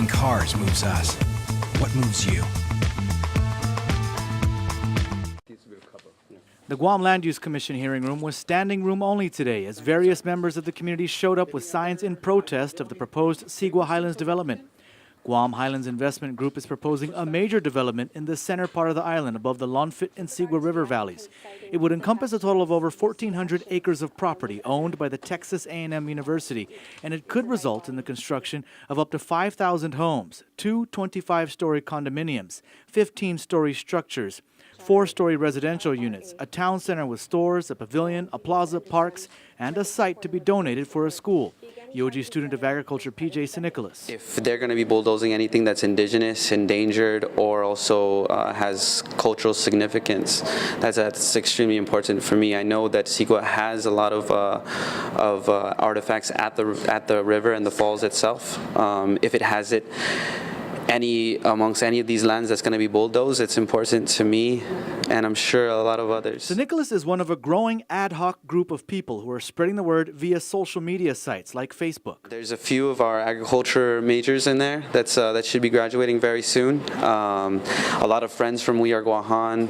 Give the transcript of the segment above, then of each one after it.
parking cars moves us. What moves you? The Guam Land Use Commission hearing room was standing room only today as various members of the community showed up with signs in protest of the proposed SIGUA Highlands development. Guam Highlands Investment Group is proposing a major development in the center part of the island above the Lonfit and SIGUA River valleys. It would encompass a total of over 1,400 acres of property owned by the Texas A&M University, and it could result in the construction of up to 5,000 homes, 2 25-story condominiums, 15-story structures, 4-story residential units, a town center with stores, a pavilion, a plaza, parks, and a site to be donated for a school. UOG student of agriculture P.J. Nicholas. If they're going to be bulldozing anything that's indigenous, endangered, or also has cultural significance, that's extremely important for me. I know that SIGUA has a lot of artifacts at the river and the falls itself. If it has it amongst any of these lands that's going to be bulldozed, it's important to me, and I'm sure a lot of others. So Nicholas is one of a growing ad hoc group of people who are spreading the word via social media sites like Facebook. There's a few of our agriculture majors in there that should be graduating very soon. A lot of friends from We Are Guahan,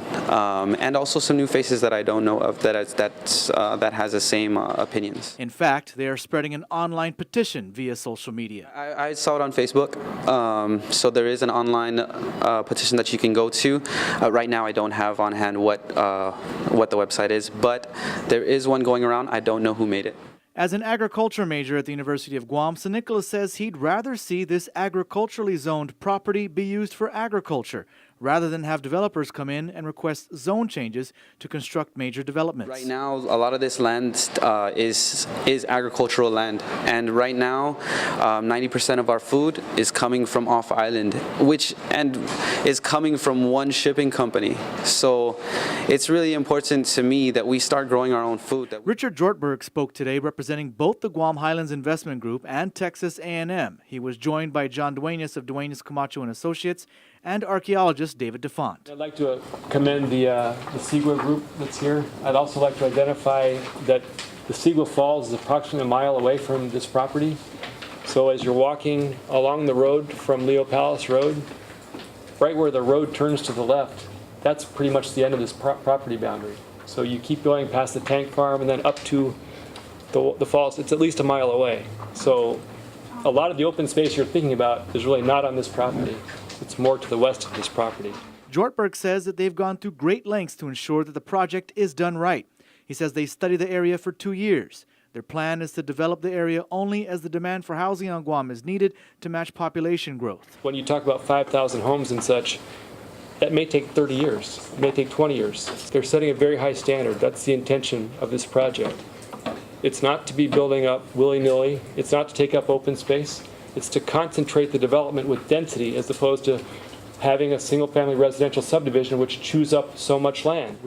and also some new faces that I don't know of that has the same opinions. In fact, they are spreading an online petition via social media. I saw it on Facebook. So there is an online petition that you can go to. Right now I don't have on hand what the website is, but there is one going around. I don't know who made it. As an agriculture major at the University of Guam, St. Nicholas says he'd rather see this agriculturally zoned property be used for agriculture, rather than have developers come in and request zone changes to construct major developments. Right now, a lot of this land is agricultural land, and right now, 90% of our food is coming from off-island, and is coming from one shipping company. So it's really important to me that we start growing our own food. Richard Jortberg spoke today representing both the Guam Highlands Investment Group and Texas A&M. He was joined by John Duenas of Duenas Camacho & Associates and archaeologist David DeFont. I'd like to commend the SIGUA group that's here. I'd also like to identify that the SIGUA Falls is approximately a mile away from this property. So as you're walking along the road from Leo Palace Road, right where the road turns to the left, that's pretty much the end of this property boundary. So you keep going past the tank farm and then up to the falls. It's at least a mile away. So a lot of the open space you're thinking about is really not on this property. It's more to the west of this property. Jortberg says that they've gone through great lengths to ensure that the project is done right. He says they studied the area for 2 years. Their plan is to develop the area only as the demand for housing on Guam is needed to match population growth. When you talk about 5,000 homes and such, that may take 30 years. It may take 20 years. They're setting a very high standard. That's the intention of this project. It's not to be building up willy-nilly. It's not to take up open space. It's to concentrate the development with density as opposed to having a single-family residential subdivision which chews up so much land.